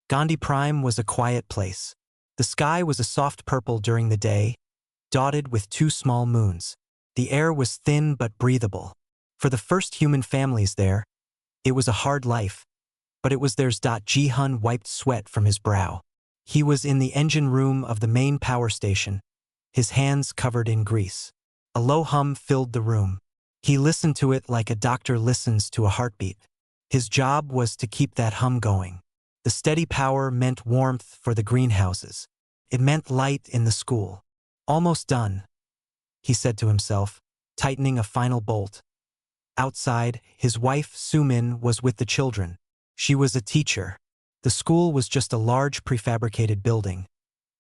Gandhi Prime was a quiet place. The sky was a soft purple during the day, dotted with 2 small moons. The air was thin but breathable. For the first human families there, it was a hard life, but it was theirs. Ji-hun wiped sweat from his brow. He was in the engine room of the main power station, his hands covered in grease. A low hum filled the room. He listened to it like a doctor listens to a heartbeat. His job was to keep that hum going. The steady power meant warmth for the greenhouses. It meant light in the school. Almost done, he said to himself, tightening a final bolt. Outside, his wife, Sumin, was with the children. She was a teacher. The school was just a large prefabricated building,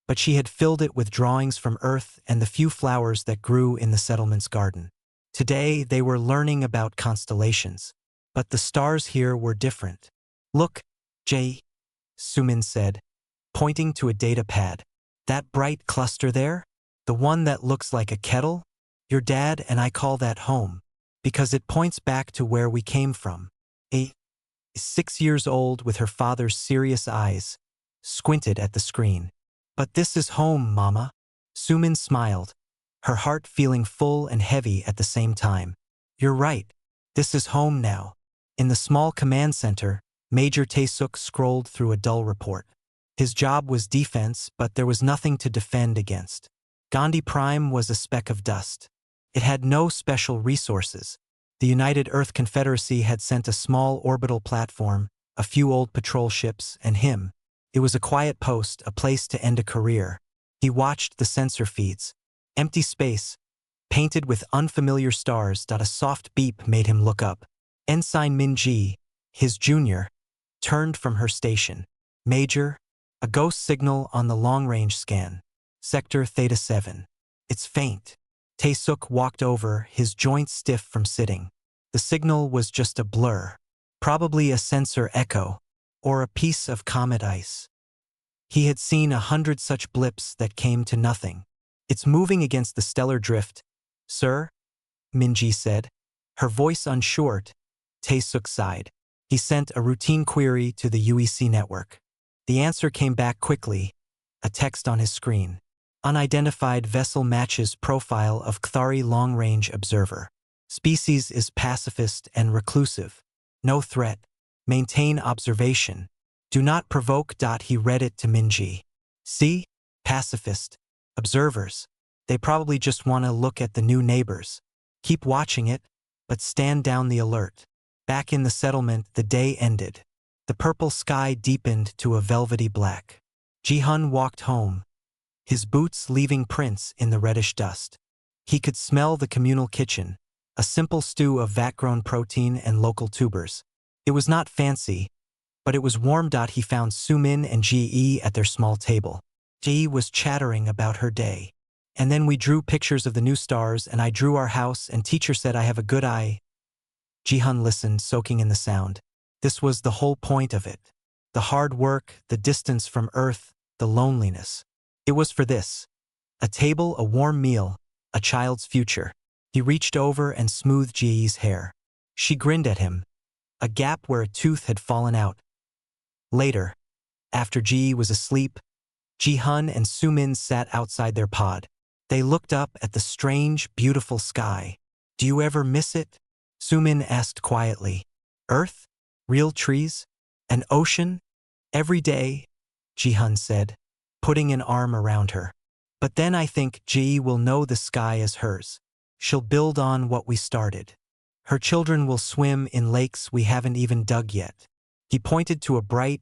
but she had filled it with drawings from Earth and the few flowers that grew in the settlement's garden. Today, they were learning about constellations, but the stars here were different. Look, Jay, Sumin said, pointing to a data pad. That bright cluster there? The one that looks like a kettle? Your dad and I call that home, because it points back to where we came from. 6 years old with her father's serious eyes, squinted at the screen. But this is home, Mama. Sumin smiled, her heart feeling full and heavy at the same time. You're right. This is home now. In the small command center, Major Tae-suk scrolled through a dull report. His job was defense, but there was nothing to defend against. Gandhi Prime was a speck of dust. It had no special resources. The United Earth Confederacy had sent a small orbital platform, a few old patrol ships, and him. It was a quiet post, a place to end a career. He watched the sensor feeds. Empty space, painted with unfamiliar stars. A soft beep made him look up. Ensign Min-ji, his junior, turned from her station. Major, a ghost signal on the long-range scan. Sector Theta 7. It's faint. Tae-suk walked over, his joints stiff from sitting. The signal was just a blur, probably a sensor echo, or a piece of comet ice. He had seen 100 such blips that came to nothing. It's moving against the stellar drift, sir, Min-ji said, her voice unsure. Tae-suk sighed. He sent a routine query to the UEC network. The answer came back quickly, a text on his screen. Unidentified vessel matches profile of Kthari long-range observer. Species is pacifist and reclusive. No threat. Maintain observation. Do not provoke. He read it to Min-ji. See? Pacifist. Observers. They probably just want to look at the new neighbors. Keep watching it, but stand down the alert. Back in the settlement, the day ended. The purple sky deepened to a velvety black. Ji-hun walked home, his boots leaving prints in the reddish dust. He could smell the communal kitchen, a simple stew of vat-grown protein and local tubers. It was not fancy, but it was warm. He found Sumin and Ji at their small table. Ji was chattering about her day. And then we drew pictures of the new stars, and I drew our house, and teacher said I have a good eye. Ji-hun listened, soaking in the sound. This was the whole point of it. The hard work, the distance from Earth, the loneliness. It was for this. A table, a warm meal, a child's future. He reached over and smoothed Ji's hair. She grinned at him, a gap where a tooth had fallen out. Later, after Ji was asleep, Ji-hun and Sumin sat outside their pod. They looked up at the strange, beautiful sky. Do you ever miss it? Sumin asked quietly. Earth? Real trees? An ocean? Every day, Ji-hun said, putting an arm around her. But then I think Ji will know the sky is hers. She'll build on what we started. Her children will swim in lakes we haven't even dug yet. He pointed to a bright,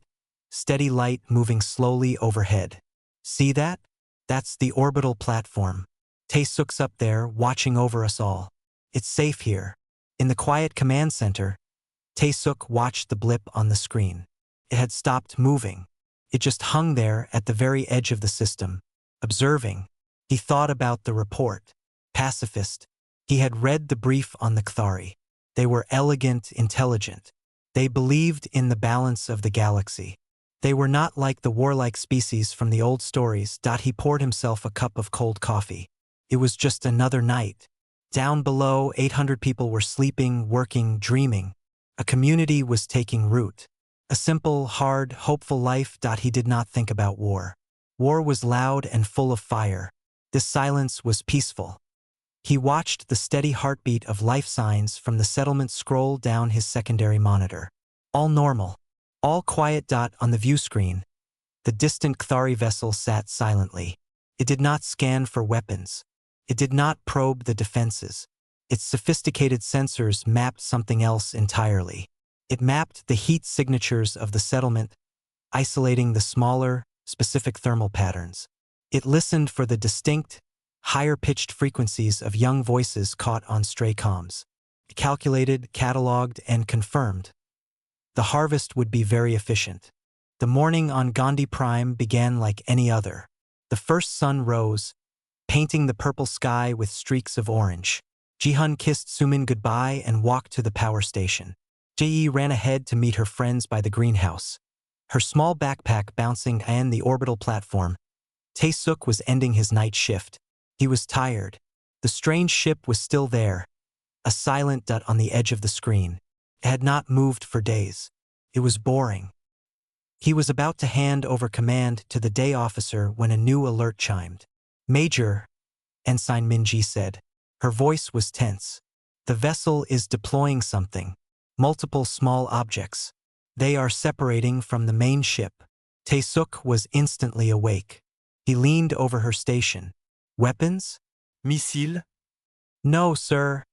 steady light moving slowly overhead. See that? That's the orbital platform. Tae-suk's up there, watching over us all. It's safe here. In the quiet command center, Tae-suk watched the blip on the screen. It had stopped moving. It just hung there at the very edge of the system, observing. He thought about the report. Pacifist. He had read the brief on the Kthari. They were elegant, intelligent. They believed in the balance of the galaxy. They were not like the warlike species from the old stories. He poured himself a cup of cold coffee. It was just another night. Down below, 800 people were sleeping, working, dreaming. A community was taking root. A simple, hard, hopeful life. He did not think about war. War was loud and full of fire. This silence was peaceful. He watched the steady heartbeat of life signs from the settlement scroll down his secondary monitor. All normal. All quiet. On the view screen, the distant Kthari vessel sat silently. It did not scan for weapons. It did not probe the defenses. Its sophisticated sensors mapped something else entirely. It mapped the heat signatures of the settlement, isolating the smaller, specific thermal patterns. It listened for the distinct, higher-pitched frequencies of young voices caught on stray comms. It calculated, cataloged, and confirmed. The harvest would be very efficient. The morning on Gandhi Prime began like any other. The first sun rose, painting the purple sky with streaks of orange. Jihan kissed Sumin goodbye and walked to the power station. Ji ran ahead to meet her friends by the greenhouse. Her small backpack bouncing on the orbital platform. Tae-suk was ending his night shift. He was tired. The strange ship was still there, a silent dot on the edge of the screen. It had not moved for days. It was boring. He was about to hand over command to the day officer when a new alert chimed. "Major," Ensign Minji said. Her voice was tense. "The vessel is deploying something. Multiple small objects. They are separating from the main ship." Tae-suk was instantly awake. He leaned over her station. "Weapons? Missiles?" "No, sir,"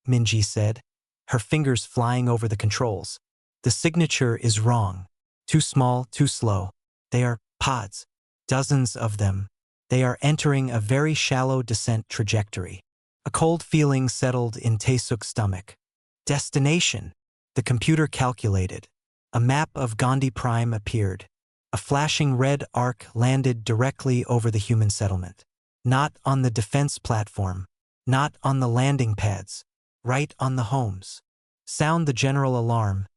Minji said, her fingers flying over the controls. "The signature is wrong. Too small, too slow. They are pods. Dozens of them. They are entering a very shallow descent trajectory." A cold feeling settled in Tae-suk's stomach. Destination. The computer calculated. A map of Gandhi Prime appeared. A flashing red arc landed directly over the human settlement. Not on the defense platform. Not on the landing pads. Right on the homes. "Sound the general alarm,"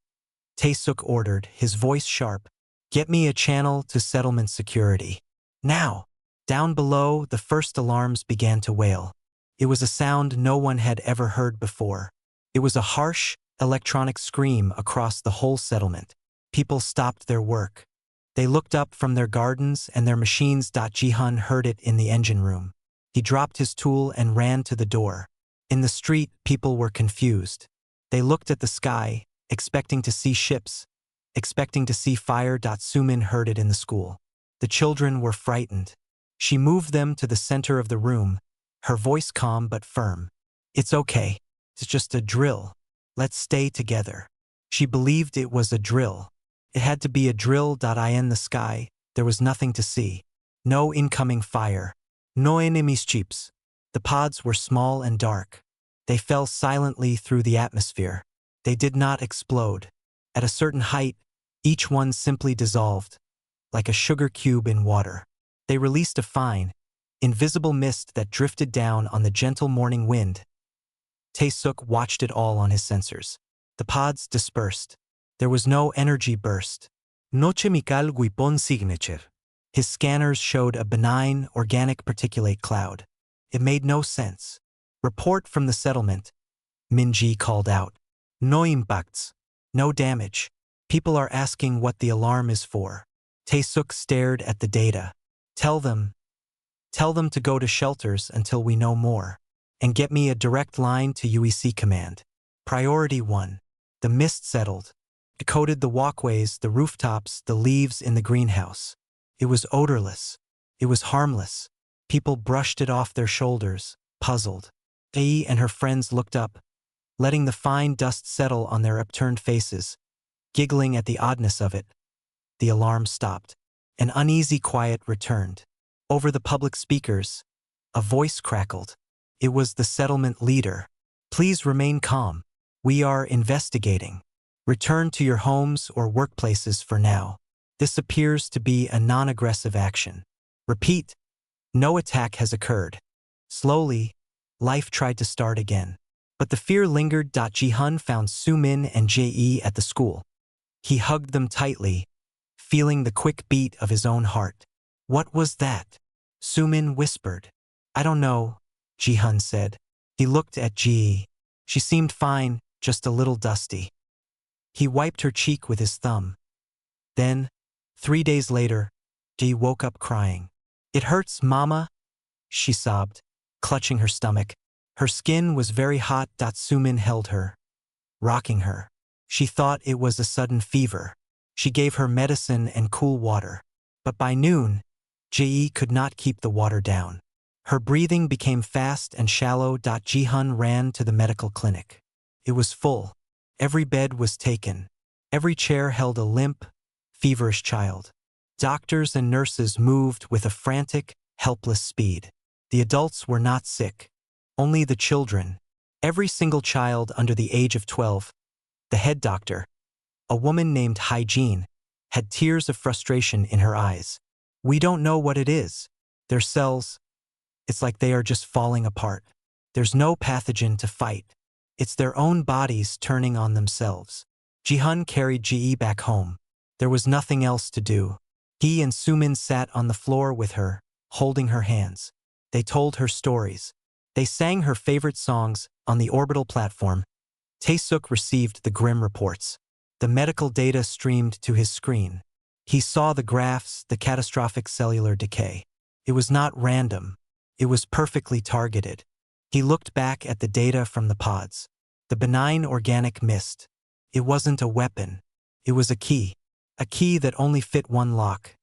Tae-suk ordered, his voice sharp. "Get me a channel to settlement security. Now!" Down below, the first alarms began to wail. It was a sound no one had ever heard before. It was a harsh, electronic scream across the whole settlement. People stopped their work. They looked up from their gardens and their machines. Jihan heard it in the engine room. He dropped his tool and ran to the door. In the street, people were confused. They looked at the sky, expecting to see ships, expecting to see fire. Sumin heard it in the school. The children were frightened. She moved them to the center of the room, her voice calm but firm. "It's okay. It's just a drill. Let's stay together." She believed it was a drill. It had to be a drill. In the sky, there was nothing to see. No incoming fire. No enemies chips. The pods were small and dark. They fell silently through the atmosphere. They did not explode. At a certain height, each one simply dissolved, like a sugar cube in water. They released a fine, invisible mist that drifted down on the gentle morning wind. Tae-suk watched it all on his sensors. The pods dispersed. There was no energy burst. No chemical weapon signature. His scanners showed a benign, organic particulate cloud. It made no sense. "Report from the settlement," Minji called out. "No impacts. No damage. People are asking what the alarm is for." Tae-suk stared at the data. Tell them to go to shelters until we know more. And get me a direct line to UEC command. Priority 1. The mist settled. It coated the walkways, the rooftops, the leaves in the greenhouse. It was odorless. It was harmless. People brushed it off their shoulders, puzzled. Ai and her friends looked up, letting the fine dust settle on their upturned faces, giggling at the oddness of it. The alarm stopped. An uneasy quiet returned. Over the public speakers, a voice crackled. It was the settlement leader. "Please remain calm. We are investigating. Return to your homes or workplaces for now. This appears to be a non-aggressive action. Repeat, no attack has occurred." Slowly, life tried to start again. But the fear lingered. Jihan found Sumin and Je at the school. He hugged them tightly, feeling the quick beat of his own heart. "What was that?" Sumin whispered. "I don't know," Jihan said. He looked at Ji. She seemed fine, just a little dusty. He wiped her cheek with his thumb. Then, 3 days later, Ji woke up crying. "It hurts, Mama," she sobbed, clutching her stomach. Her skin was very hot. Sumin held her, rocking her. She thought it was a sudden fever. She gave her medicine and cool water. But by noon, Ji could not keep the water down. Her breathing became fast and shallow. Jihan ran to the medical clinic. It was full. Every bed was taken. Every chair held a limp, feverish child. Doctors and nurses moved with a frantic, helpless speed. The adults were not sick. Only the children. Every single child under the age of 12. The head doctor, a woman named Hygiene, had tears of frustration in her eyes. "We don't know what it is. Their cells, it's like they are just falling apart. There's no pathogen to fight. It's their own bodies turning on themselves." Jihan carried Ji back home. There was nothing else to do. He and Sumin sat on the floor with her, holding her hands. They told her stories. They sang her favorite songs. On the orbital platform, Taesuk received the grim reports. The medical data streamed to his screen. He saw the graphs, the catastrophic cellular decay. It was not random. It was perfectly targeted. He looked back at the data from the pods. The benign organic mist. It wasn't a weapon. It was a key that only fit one lock.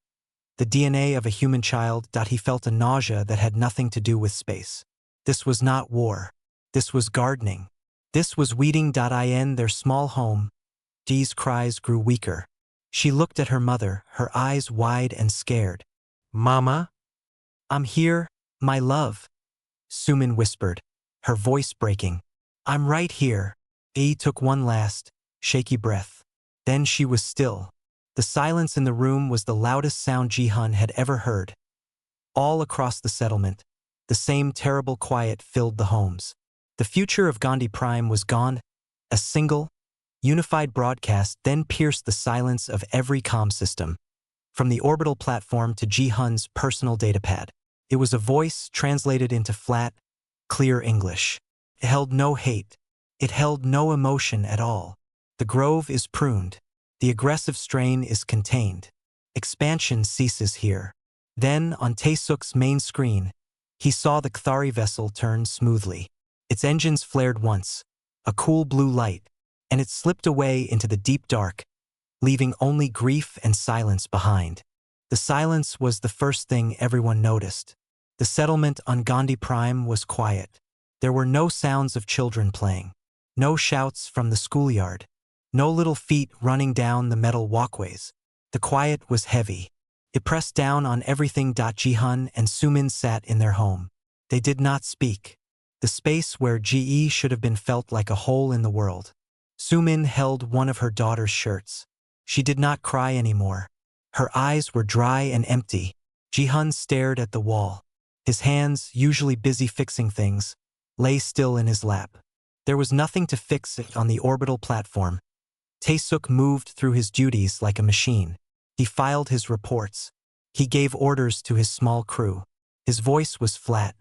The DNA of a human child. He felt a nausea that had nothing to do with space. This was not war. This was gardening. This was weeding. In their small home, Ji's cries grew weaker. She looked at her mother, her eyes wide and scared. "Mama? I'm here, my love," Sumin whispered, her voice breaking. "I'm right here." Ji took one last, shaky breath. Then she was still. The silence in the room was the loudest sound Jihan had ever heard. All across the settlement, the same terrible quiet filled the homes. The future of Gandhi Prime was gone. A single, unified broadcast then pierced the silence of every comm system. From the orbital platform to Jihan's personal datapad, it was a voice translated into flat, clear English. It held no hate. It held no emotion at all. The grove is pruned. The aggressive strain is contained. Expansion ceases here. Then, on Taesuk's main screen, he saw the Kthari vessel turn smoothly. Its engines flared once, a cool blue light, and it slipped away into the deep dark, leaving only grief and silence behind. The silence was the first thing everyone noticed. The settlement on Gandhi Prime was quiet. There were no sounds of children playing, no shouts from the schoolyard, no little feet running down the metal walkways. The quiet was heavy. It pressed down on everything. Jihan and Sumin sat in their home. They did not speak. The space where Ji should have been felt like a hole in the world. Sumin held one of her daughter's shirts. She did not cry anymore. Her eyes were dry and empty. Jihan stared at the wall. His hands, usually busy fixing things, lay still in his lap. There was nothing to fix it on the orbital platform. Taesuk moved through his duties like a machine. He filed his reports. He gave orders to his small crew. His voice was flat.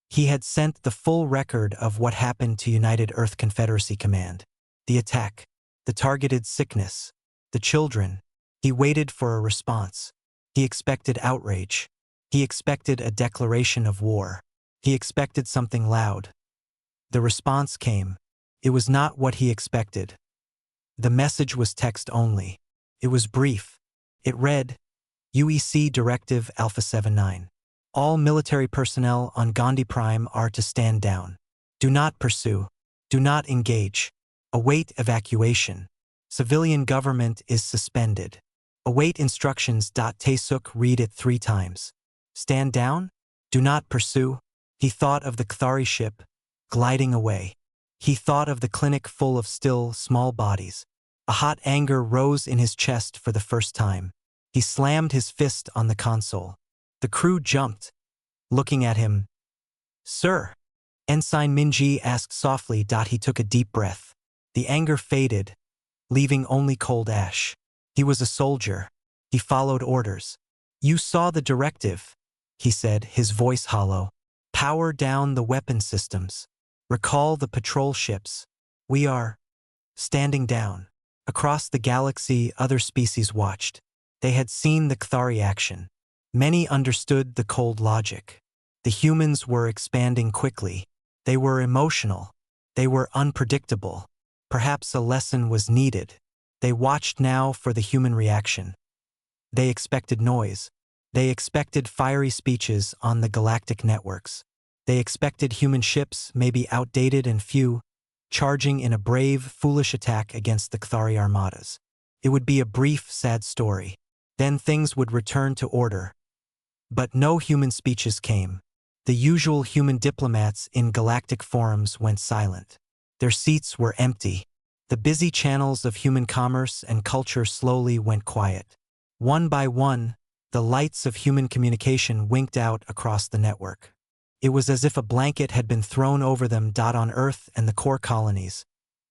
He had sent the full record of what happened to United Earth Confederacy Command. The attack, the targeted sickness, the children. He waited for a response. He expected outrage. He expected a declaration of war. He expected something loud. The response came. It was not what he expected. The message was text only. It was brief. It read, UEC Directive Alpha 79. All military personnel on Gandhi Prime are to stand down. Do not pursue. Do not engage. Await evacuation. Civilian government is suspended. Await instructions. Taesuk read it 3 times. Stand down? Do not pursue? He thought of the Kthari ship, gliding away. He thought of the clinic full of still, small bodies. A hot anger rose in his chest for the first time. He slammed his fist on the console. The crew jumped, looking at him. Sir? Ensign Minji asked softly. He took a deep breath. The anger faded, leaving only cold ash. He was a soldier. He followed orders. You saw the directive, he said, his voice hollow. Power down the weapon systems. Recall the patrol ships. We are standing down. Across the galaxy, other species watched. They had seen the Cathari action. Many understood the cold logic. The humans were expanding quickly. They were emotional. They were unpredictable. Perhaps a lesson was needed. They watched now for the human reaction. They expected noise. They expected fiery speeches on the galactic networks. They expected human ships, maybe outdated and few, charging in a brave, foolish attack against the Cathari armadas. It would be a brief, sad story. Then things would return to order. But no human speeches came. The usual human diplomats in galactic forums went silent. Their seats were empty. The busy channels of human commerce and culture slowly went quiet. One by one, the lights of human communication winked out across the network. It was as if a blanket had been thrown over them. On Earth and the core colonies,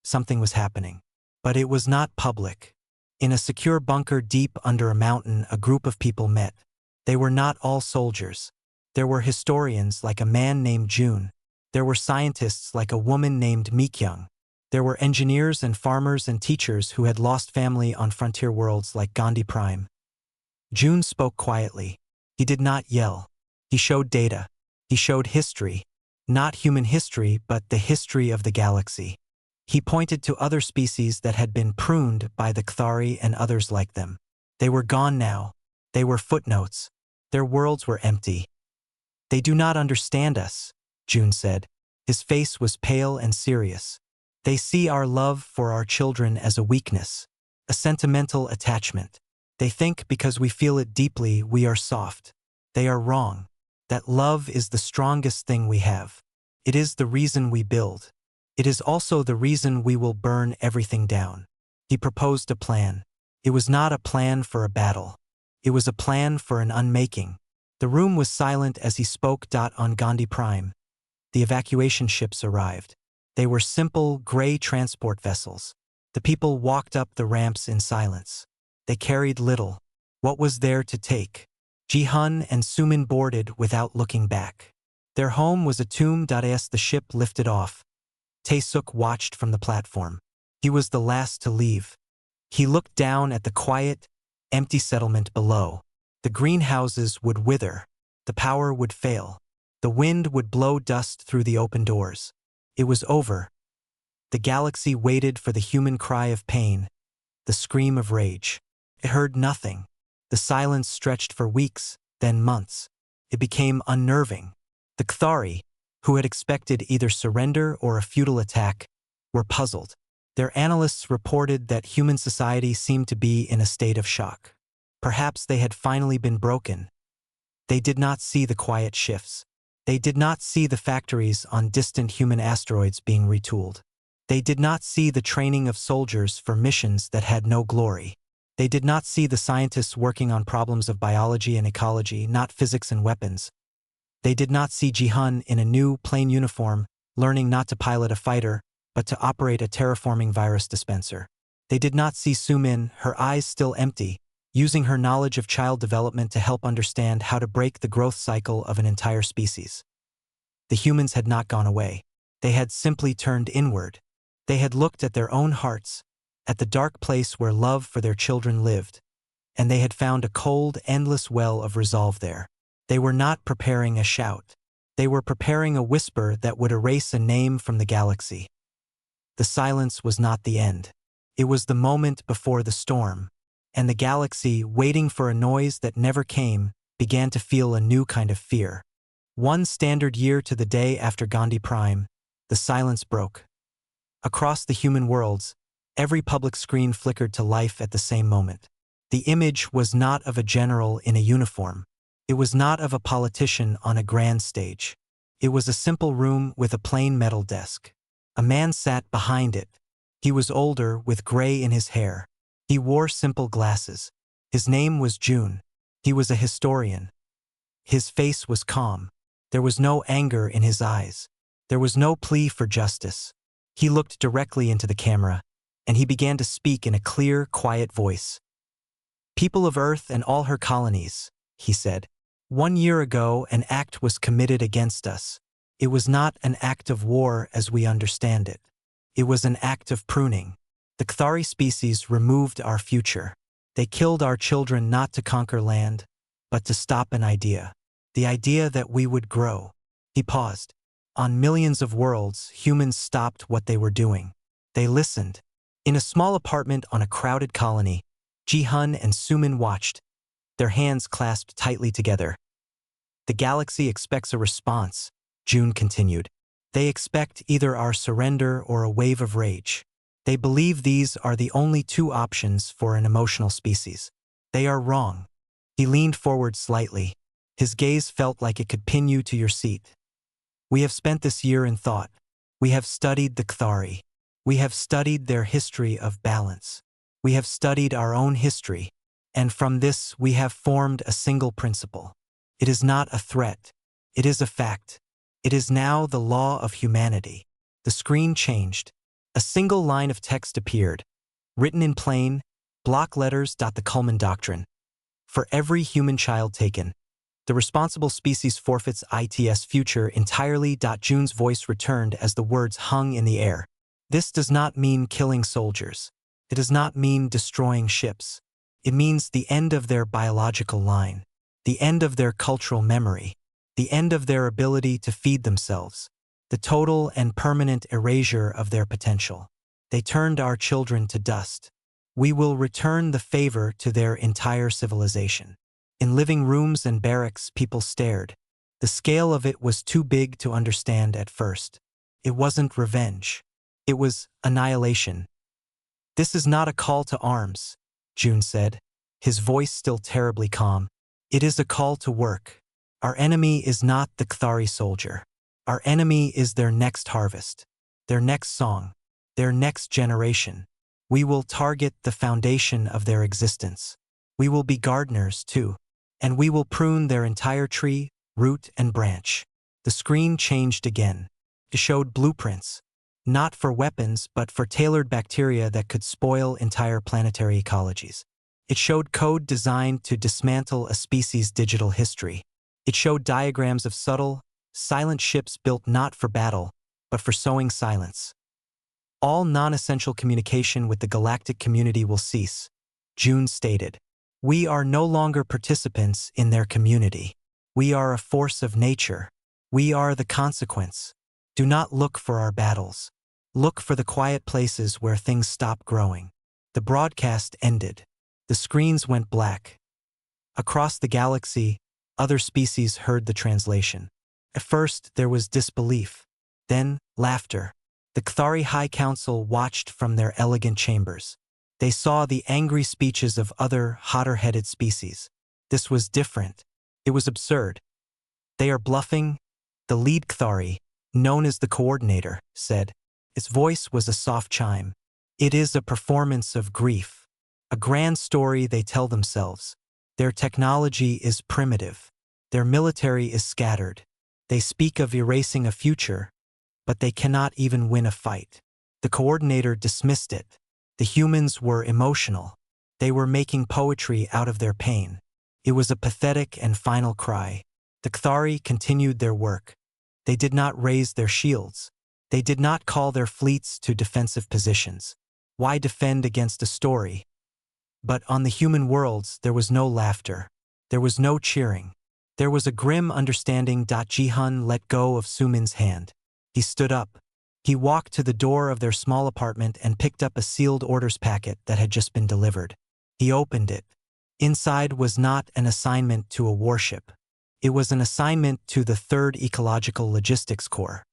something was happening. But it was not public. In a secure bunker deep under a mountain, a group of people met. They were not all soldiers. There were historians like a man named June. There were scientists like a woman named Mikyung. There were engineers and farmers and teachers who had lost family on frontier worlds like Gandhi Prime. June spoke quietly. He did not yell. He showed data. He showed history. Not human history, but the history of the galaxy. He pointed to other species that had been pruned by the Cathari and others like them. They were gone now. They were footnotes. Their worlds were empty. They do not understand us, June said. His face was pale and serious. They see our love for our children as a weakness, a sentimental attachment. They think because we feel it deeply, we are soft. They are wrong. That love is the strongest thing we have. It is the reason we build. It is also the reason we will burn everything down. He proposed a plan. It was not a plan for a battle. It was a plan for an unmaking. The room was silent as he spoke. On Gandhi Prime, the evacuation ships arrived. They were simple, gray transport vessels. The people walked up the ramps in silence. They carried little. What was there to take? Ji-hun and Sumin boarded without looking back. Their home was a tomb. As the ship lifted off, Tae-suk watched from the platform. He was the last to leave. He looked down at the quiet, empty settlement below. The greenhouses would wither. The power would fail. The wind would blow dust through the open doors. It was over. The galaxy waited for the human cry of pain, the scream of rage. It heard nothing. The silence stretched for weeks, then months. It became unnerving. The Cathari, who had expected either surrender or a futile attack, were puzzled. Their analysts reported that human society seemed to be in a state of shock. Perhaps they had finally been broken. They did not see the quiet shifts. They did not see the factories on distant human asteroids being retooled. They did not see the training of soldiers for missions that had no glory. They did not see the scientists working on problems of biology and ecology, not physics and weapons. They did not see Ji-hun in a new, plain uniform, learning not to pilot a fighter, but to operate a terraforming virus dispenser. They did not see Sumin, her eyes still empty, using her knowledge of child development to help understand how to break the growth cycle of an entire species. The humans had not gone away. They had simply turned inward. They had looked at their own hearts, at the dark place where love for their children lived, and they had found a cold, endless well of resolve there. They were not preparing a shout. They were preparing a whisper that would erase a name from the galaxy. The silence was not the end. It was the moment before the storm, and the galaxy, waiting for a noise that never came, began to feel a new kind of fear. One standard year to the day after Gandhi Prime, the silence broke. Across the human worlds, every public screen flickered to life at the same moment. The image was not of a general in a uniform. It was not of a politician on a grand stage. It was a simple room with a plain metal desk. A man sat behind it. He was older, with gray in his hair. He wore simple glasses. His name was June. He was a historian. His face was calm. There was no anger in his eyes. There was no plea for justice. He looked directly into the camera, and he began to speak in a clear, quiet voice. "People of Earth and all her colonies," he said. "1 year ago, an act was committed against us. It was not an act of war as we understand it. It was an act of pruning. The Cathari species removed our future. They killed our children not to conquer land, but to stop an idea. The idea that we would grow. He paused. On millions of worlds, humans stopped what they were doing. They listened. In a small apartment on a crowded colony, Ji-hun and Sumin watched, their hands clasped tightly together. The galaxy expects a response, June continued. They expect either our surrender or a wave of rage. They believe these are the only two options for an emotional species. They are wrong. He leaned forward slightly. His gaze felt like it could pin you to your seat. We have spent this year in thought. We have studied the Kthari. We have studied their history of balance. We have studied our own history, and from this we have formed a single principle. It is not a threat. It is a fact. It is now the law of humanity. The screen changed. A single line of text appeared, written in plain, block letters. The Kuhlman Doctrine. For every human child taken, the responsible species forfeits its future entirely. June's voice returned as the words hung in the air. This does not mean killing soldiers. It does not mean destroying ships. It means the end of their biological line, the end of their cultural memory, the end of their ability to feed themselves, the total and permanent erasure of their potential. They turned our children to dust. We will return the favor to their entire civilization. In living rooms and barracks, people stared. The scale of it was too big to understand at first. It wasn't revenge. It was annihilation. This is not a call to arms, June said, his voice still terribly calm. It is a call to work. Our enemy is not the Kthari soldier. Our enemy is their next harvest, their next song, their next generation. We will target the foundation of their existence. We will be gardeners, too, and we will prune their entire tree, root and branch. The screen changed again. It showed blueprints, not for weapons but for tailored bacteria that could spoil entire planetary ecologies. It showed code designed to dismantle a species' digital history. It showed diagrams of subtle, silent ships built not for battle, but for sowing silence. All non-essential communication with the galactic community will cease, June stated. We are no longer participants in their community. We are a force of nature. We are the consequence. Do not look for our battles. Look for the quiet places where things stop growing. The broadcast ended. The screens went black. Across the galaxy, other species heard the translation. At first, there was disbelief. Then, laughter. The Kthari High Council watched from their elegant chambers. They saw the angry speeches of other, hotter-headed species. This was different. It was absurd. They are bluffing, the lead Kthari, known as the coordinator, said. Its voice was a soft chime. It is a performance of grief. A grand story they tell themselves. Their technology is primitive. Their military is scattered. They speak of erasing a future, but they cannot even win a fight. The coordinator dismissed it. The humans were emotional. They were making poetry out of their pain. It was a pathetic and final cry. The Kthari continued their work. They did not raise their shields. They did not call their fleets to defensive positions. Why defend against a story? But on the human worlds, there was no laughter. There was no cheering. There was a grim understanding. Ji-hun let go of Sumin's hand. He stood up. He walked to the door of their small apartment and picked up a sealed orders packet that had just been delivered. He opened it. Inside was not an assignment to a warship. It was an assignment to the 3rd Ecological Logistics Corps.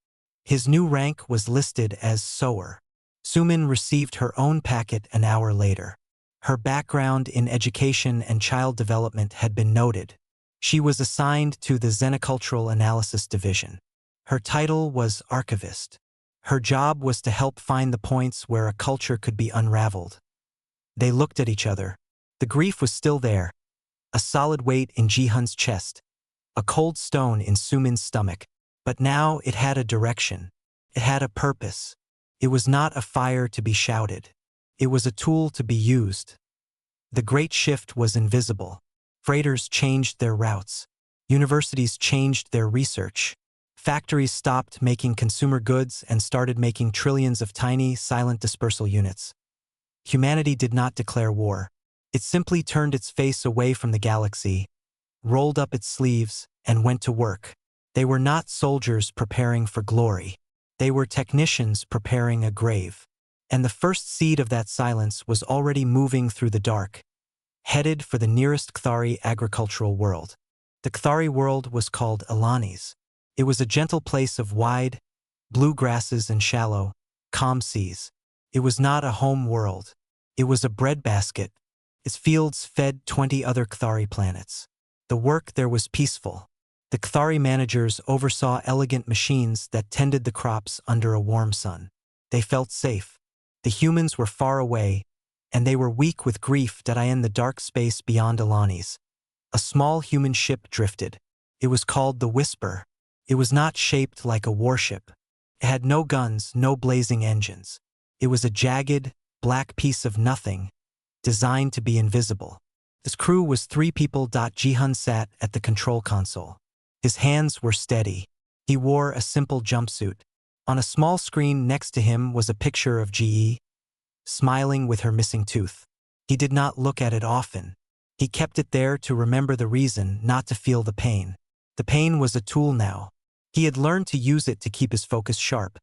His new rank was listed as Sower. Sumin received her own packet an hour later. Her background in education and child development had been noted. She was assigned to the Xenocultural Analysis Division. Her title was Archivist. Her job was to help find the points where a culture could be unraveled. They looked at each other. The grief was still there, a solid weight in Ji-hun's chest, a cold stone in Sumin's stomach, but now it had a direction. It had a purpose. It was not a fire to be shouted. It was a tool to be used. The great shift was invisible. Freighters changed their routes. Universities changed their research. Factories stopped making consumer goods and started making trillions of tiny, silent dispersal units. Humanity did not declare war. It simply turned its face away from the galaxy, rolled up its sleeves, and went to work. They were not soldiers preparing for glory. They were technicians preparing a grave. And the first seed of that silence was already moving through the dark, headed for the nearest Kthari agricultural world. The Kthari world was called Alanis. It was a gentle place of wide, blue grasses and shallow, calm seas. It was not a home world. It was a breadbasket. Its fields fed 20 other Kthari planets. The work there was peaceful. The Kthari managers oversaw elegant machines that tended the crops under a warm sun. They felt safe. The humans were far away, and they were weak with grief that I in the dark space beyond Alanis. A small human ship drifted. It was called the Whisper. It was not shaped like a warship. It had no guns, no blazing engines. It was a jagged, black piece of nothing, designed to be invisible. This crew was 3 people. Jihan sat at the control console. His hands were steady. He wore a simple jumpsuit. On a small screen next to him was a picture of Ge, smiling with her missing tooth. He did not look at it often. He kept it there to remember the reason, not to feel the pain. The pain was a tool now. He had learned to use it to keep his focus sharp.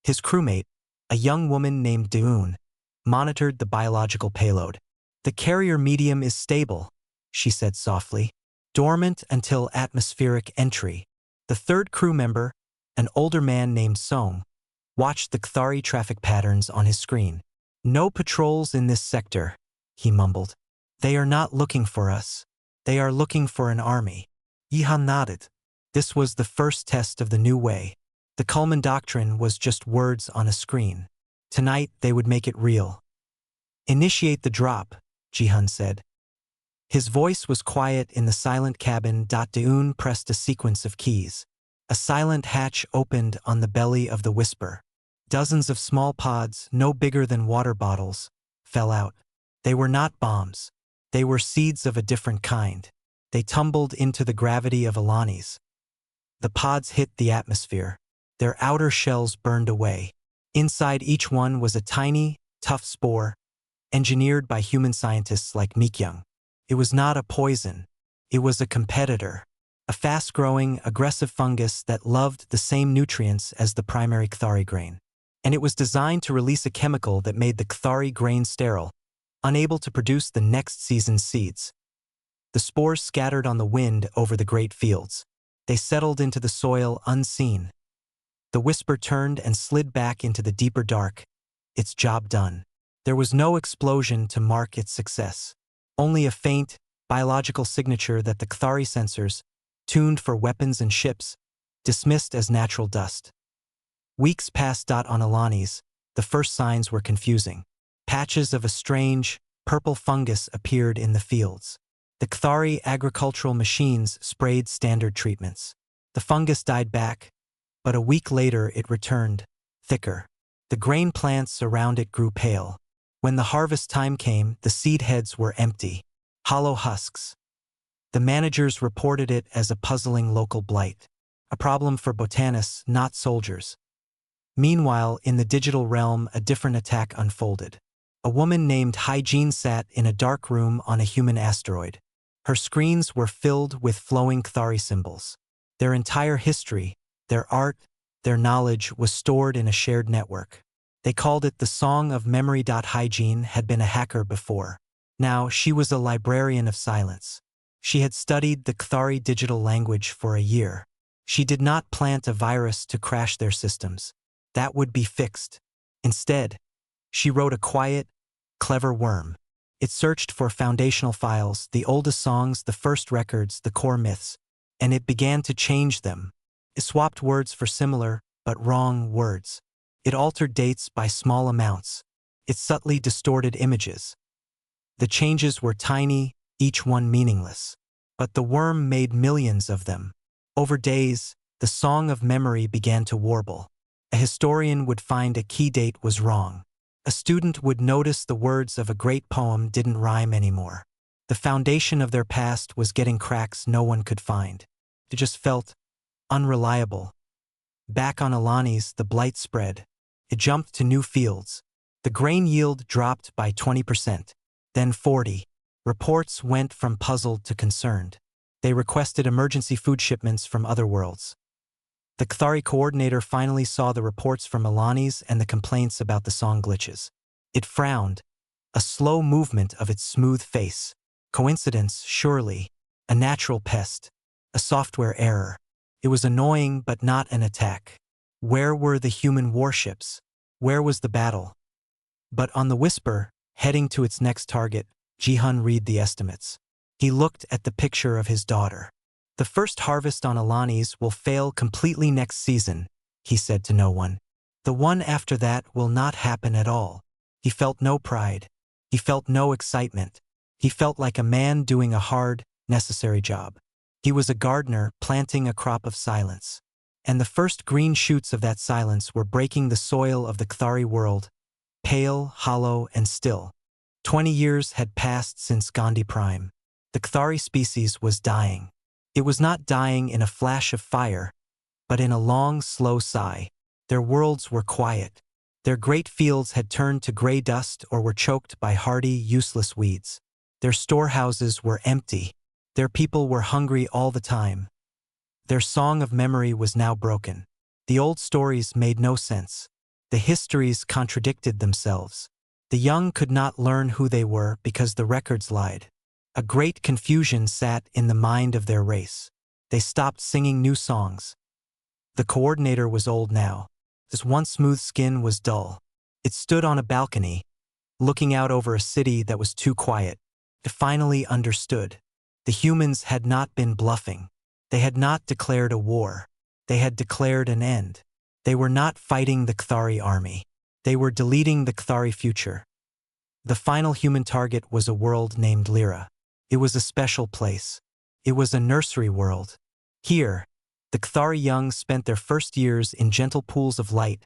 His crewmate, a young woman named Deun, monitored the biological payload. "The carrier medium is stable," she said softly. "Dormant until atmospheric entry." The third crew member, an older man named Song, watched the Kthari traffic patterns on his screen. "No patrols in this sector," he mumbled. "They are not looking for us. They are looking for an army." Yihan nodded. This was the first test of the new way. The Kuhlman Doctrine was just words on a screen. Tonight they would make it real. "Initiate the drop," Jihan said. His voice was quiet in the silent cabin. Deun pressed a sequence of keys. A silent hatch opened on the belly of the Whisper. Dozens of small pods, no bigger than water bottles, fell out. They were not bombs. They were seeds of a different kind. They tumbled into the gravity of Alanis. The pods hit the atmosphere. Their outer shells burned away. Inside each one was a tiny, tough spore, engineered by human scientists like Mikyung. It was not a poison. It was a competitor. A fast-growing, aggressive fungus that loved the same nutrients as the primary Kthari grain. And it was designed to release a chemical that made the Kthari grain sterile, unable to produce the next season's seeds. The spores scattered on the wind over the great fields. They settled into the soil unseen. The Whisper turned and slid back into the deeper dark, its job done. There was no explosion to mark its success. Only a faint, biological signature that the Kthari sensors, tuned for weapons and ships, dismissed as natural dust. Weeks passed. On Alanis, the first signs were confusing. Patches of a strange, purple fungus appeared in the fields. The Kthari agricultural machines sprayed standard treatments. The fungus died back, but a week later it returned, thicker. The grain plants around it grew pale. When the harvest time came, the seed heads were empty, hollow husks. The managers reported it as a puzzling local blight, a problem for botanists, not soldiers. Meanwhile, in the digital realm, a different attack unfolded. A woman named Hygiene sat in a dark room on a human asteroid. Her screens were filled with flowing Kthari symbols. Their entire history, their art, their knowledge was stored in a shared network. They called it the Song of Memory. Hygiene had been a hacker before. Now she was a librarian of silence. She had studied the Kthari digital language for a year. She did not plant a virus to crash their systems. That would be fixed. Instead, she wrote a quiet, clever worm. It searched for foundational files, the oldest songs, the first records, the core myths, and it began to change them. It swapped words for similar, but wrong words. It altered dates by small amounts. It subtly distorted images. The changes were tiny, each one meaningless. But the worm made millions of them. Over days, the Song of Memory began to warble. A historian would find a key date was wrong. A student would notice the words of a great poem didn't rhyme anymore. The foundation of their past was getting cracks no one could find. It just felt unreliable. Back on Alanis, the blight spread. It jumped to new fields. The grain yield dropped by 20%. then 40. Reports went from puzzled to concerned. They requested emergency food shipments from other worlds. The Kthari coordinator finally saw the reports from Alanis and the complaints about the song glitches. It frowned, a slow movement of its smooth face. Coincidence, surely. A natural pest. A software error. It was annoying but not an attack. Where were the human warships? Where was the battle? But on the Whisper, heading to its next target, Jihan read the estimates. He looked at the picture of his daughter. The first harvest on Alanis will fail completely next season, he said to no one. The one after that will not happen at all. He felt no pride. He felt no excitement. He felt like a man doing a hard, necessary job. He was a gardener planting a crop of silence. And the first green shoots of that silence were breaking the soil of the Kthari world, pale, hollow, and still. 20 years had passed since Gandhi Prime. The Kthari species was dying. It was not dying in a flash of fire, but in a long, slow sigh. Their worlds were quiet. Their great fields had turned to gray dust or were choked by hardy, useless weeds. Their storehouses were empty. Their people were hungry all the time. Their song of memory was now broken. The old stories made no sense. The histories contradicted themselves. The young could not learn who they were because the records lied. A great confusion sat in the mind of their race. They stopped singing new songs. The coordinator was old now. His once smooth skin was dull. It stood on a balcony, looking out over a city that was too quiet. It finally understood. The humans had not been bluffing. They had not declared a war. They had declared an end. They were not fighting the Kthari army. They were deleting the Kthari future. The final human target was a world named Lyra. It was a special place. It was a nursery world. Here, the Kthari young spent their first years in gentle pools of light,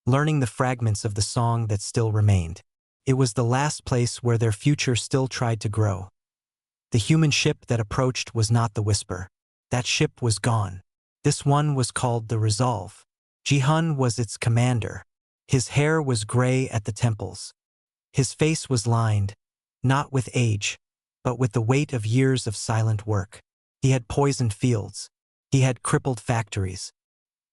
learning the fragments of the song that still remained. It was the last place where their future still tried to grow. The human ship that approached was not the Whisper. That ship was gone. This one was called the Resolve. Jihan was its commander. His hair was gray at the temples. His face was lined, not with age, but with the weight of years of silent work. He had poisoned fields. He had crippled factories.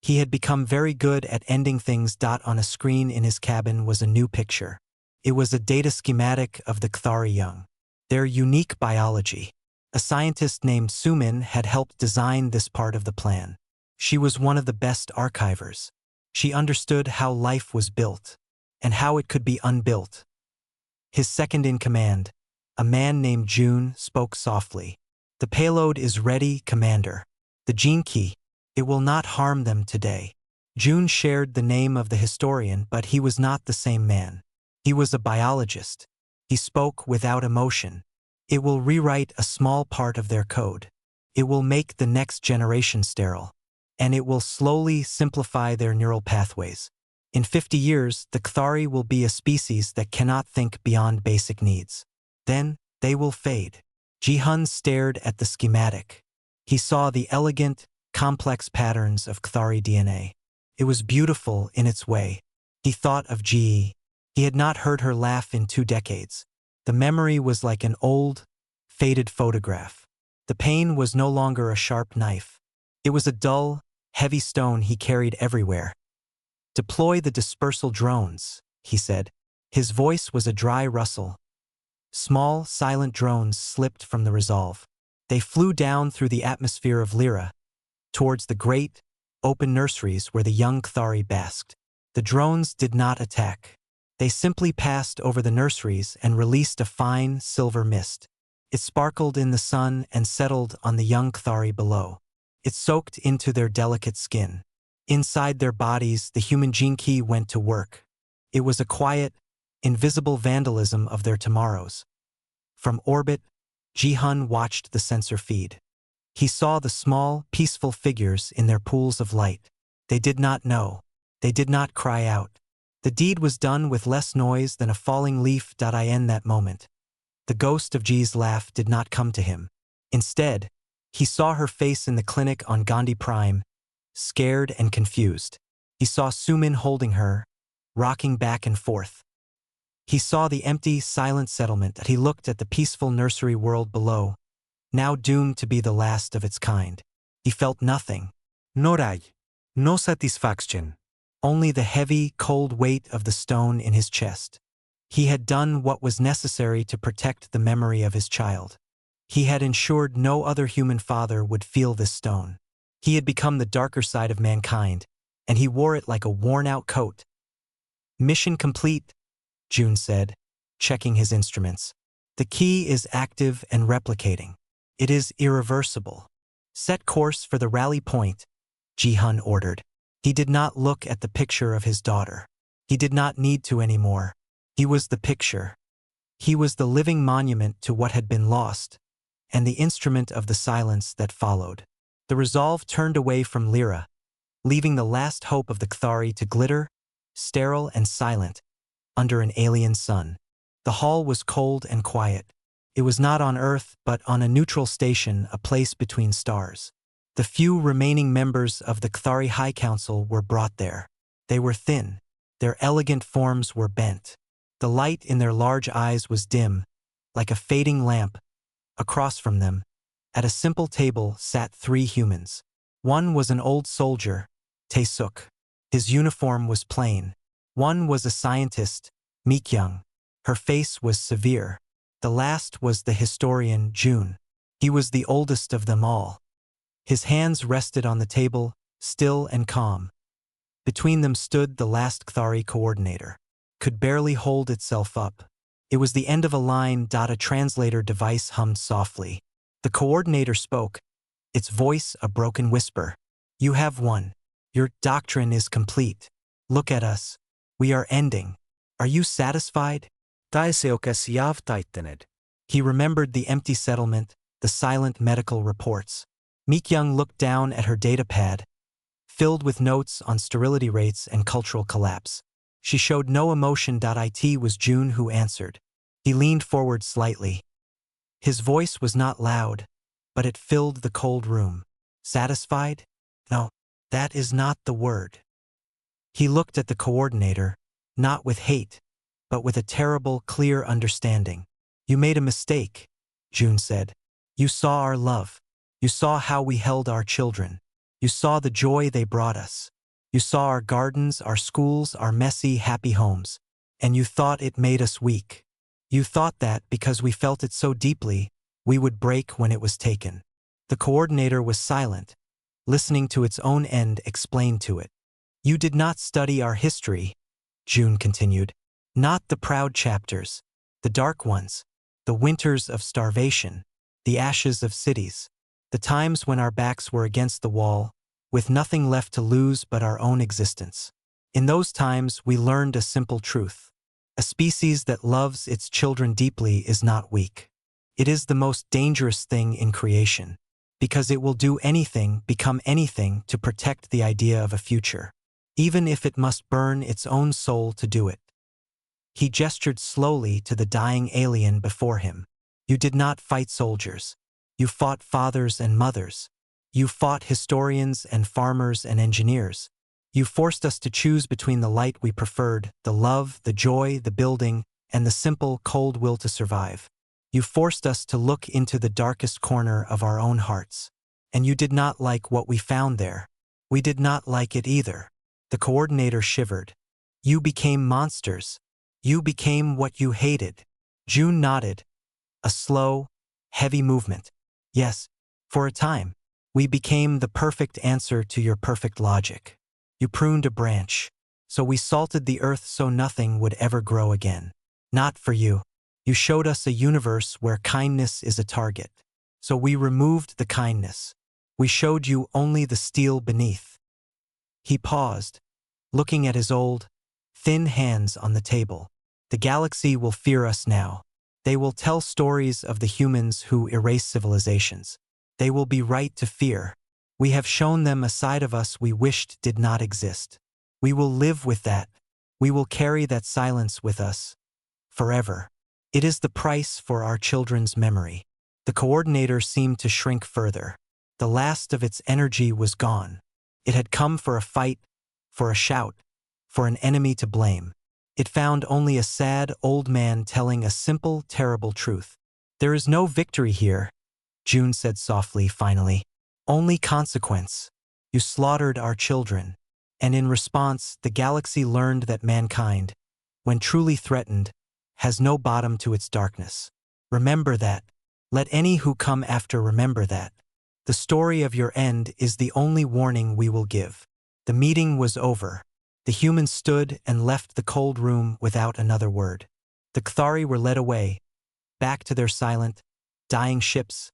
He had become very good at ending things. On a screen in his cabin was a new picture. It was a data schematic of the Kthari young. Their unique biology. A scientist named Sumin had helped design this part of the plan. She was one of the best archivers. She understood how life was built, and how it could be unbuilt. His second in command, a man named June, spoke softly. The payload is ready, Commander. The gene key. It will not harm them today. June shared the name of the historian, but he was not the same man. He was a biologist. He spoke without emotion. It will rewrite a small part of their code. It will make the next generation sterile. And it will slowly simplify their neural pathways. In 50 years, the Kthari will be a species that cannot think beyond basic needs. Then, they will fade. Jihan stared at the schematic. He saw the elegant, complex patterns of Kthari DNA. It was beautiful in its way. He thought of Ji. He had not heard her laugh in 2 decades. The memory was like an old, faded photograph. The pain was no longer a sharp knife. It was a dull, heavy stone he carried everywhere. Deploy the dispersal drones, he said. His voice was a dry rustle. Small, silent drones slipped from the Resolve. They flew down through the atmosphere of Lyra, towards the great, open nurseries where the young Kthari basked. The drones did not attack. They simply passed over the nurseries and released a fine, silver mist. It sparkled in the sun and settled on the young Kthari below. It soaked into their delicate skin. Inside their bodies, the human gene key went to work. It was a quiet, invisible vandalism of their tomorrows. From orbit, Jihan watched the sensor feed. He saw the small, peaceful figures in their pools of light. They did not know. They did not cry out. The deed was done with less noise than a falling leaf. In that moment, the ghost of Ji's laugh did not come to him. Instead, he saw her face in the clinic on Gandhi Prime, scared and confused. He saw Sumin holding her, rocking back and forth. He saw the empty, silent settlement, and he looked at the peaceful nursery world below, now doomed to be the last of its kind. He felt nothing. No rage, no satisfaction. Only the heavy, cold weight of the stone in his chest. He had done what was necessary to protect the memory of his child. He had ensured no other human father would feel this stone. He had become the darker side of mankind, and he wore it like a worn-out coat. Mission complete, June said, checking his instruments. The key is active and replicating. It is irreversible. Set course for the rally point, Ji-hun ordered. He did not look at the picture of his daughter. He did not need to anymore. He was the picture. He was the living monument to what had been lost, and the instrument of the silence that followed. The resolve turned away from Lyra, leaving the last hope of the Kthari to glitter, sterile and silent, under an alien sun. The hall was cold and quiet. It was not on Earth, but on a neutral station, a place between stars. The few remaining members of the Kthari High Council were brought there. They were thin. Their elegant forms were bent. The light in their large eyes was dim, like a fading lamp. Across from them, at a simple table, sat 3 humans. One was an old soldier, Tae-suk. His uniform was plain. One was a scientist, Mi-kyung. Her face was severe. The last was the historian, June. He was the oldest of them all. His hands rested on the table, still and calm. Between them stood the last Kthari coordinator. Could barely hold itself up. It was the end of a line. A translator device hummed softly. The coordinator spoke, its voice a broken whisper. You have won. Your doctrine is complete. Look at us. We are ending. Are you satisfied? He remembered the empty settlement, the silent medical reports. Mi-kyung looked down at her datapad, filled with notes on sterility rates and cultural collapse. She showed no emotion. It was June who answered. He leaned forward slightly. His voice was not loud, but it filled the cold room. Satisfied? No, that is not the word. He looked at the coordinator, not with hate, but with a terrible, clear understanding. You made a mistake, June said. You saw our love. You saw how we held our children. You saw the joy they brought us. You saw our gardens, our schools, our messy, happy homes. And you thought it made us weak. You thought that because we felt it so deeply, we would break when it was taken. The coordinator was silent, listening to its own end explained to it. You did not study our history, June continued. Not the proud chapters, the dark ones, the winters of starvation, the ashes of cities, the times when our backs were against the wall, with nothing left to lose but our own existence. In those times, we learned a simple truth. A species that loves its children deeply is not weak. It is the most dangerous thing in creation, because it will do anything, become anything to protect the idea of a future, even if it must burn its own soul to do it. He gestured slowly to the dying alien before him. You did not fight soldiers. You fought fathers and mothers. You fought historians and farmers and engineers. You forced us to choose between the light we preferred, the love, the joy, the building, and the simple, cold will to survive. You forced us to look into the darkest corner of our own hearts. And you did not like what we found there. We did not like it either. The coordinator shivered. You became monsters. You became what you hated. June nodded. A slow, heavy movement. Yes, for a time. We became the perfect answer to your perfect logic. You pruned a branch, so we salted the earth so nothing would ever grow again. Not for you. You showed us a universe where kindness is a target, so we removed the kindness. We showed you only the steel beneath. He paused, looking at his old, thin hands on the table. The galaxy will fear us now. They will tell stories of the humans who erase civilizations. They will be right to fear. We have shown them a side of us we wished did not exist. We will live with that. We will carry that silence with us. Forever. It is the price for our children's memory. The coordinator seemed to shrink further. The last of its energy was gone. It had come for a fight, for a shout, for an enemy to blame. It found only a sad old man telling a simple, terrible truth. "There is no victory here," June said softly, finally. "Only consequence. You slaughtered our children." And in response, the galaxy learned that mankind, when truly threatened, has no bottom to its darkness. Remember that. Let any who come after remember that. The story of your end is the only warning we will give. The meeting was over. The humans stood and left the cold room without another word. The Cathari were led away, back to their silent, dying ships.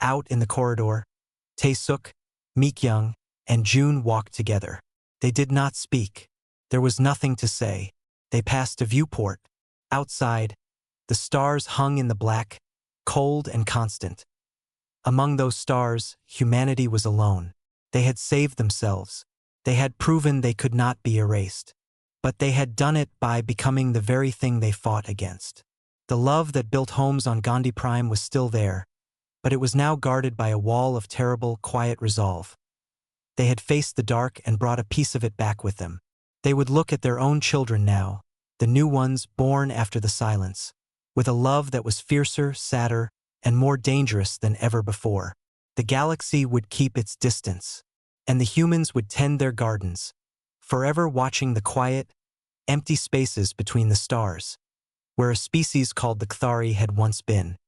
Out in the corridor, Tae-suk, Meek-young, and June walked together. They did not speak. There was nothing to say. They passed a viewport. Outside, the stars hung in the black, cold and constant. Among those stars, humanity was alone. They had saved themselves. They had proven they could not be erased. But they had done it by becoming the very thing they fought against. The love that built homes on Gandhi Prime was still there, but it was now guarded by a wall of terrible, quiet resolve. They had faced the dark and brought a piece of it back with them. They would look at their own children now, the new ones born after the silence, with a love that was fiercer, sadder, and more dangerous than ever before. The galaxy would keep its distance, and the humans would tend their gardens, forever watching the quiet, empty spaces between the stars, where a species called the Cathari had once been.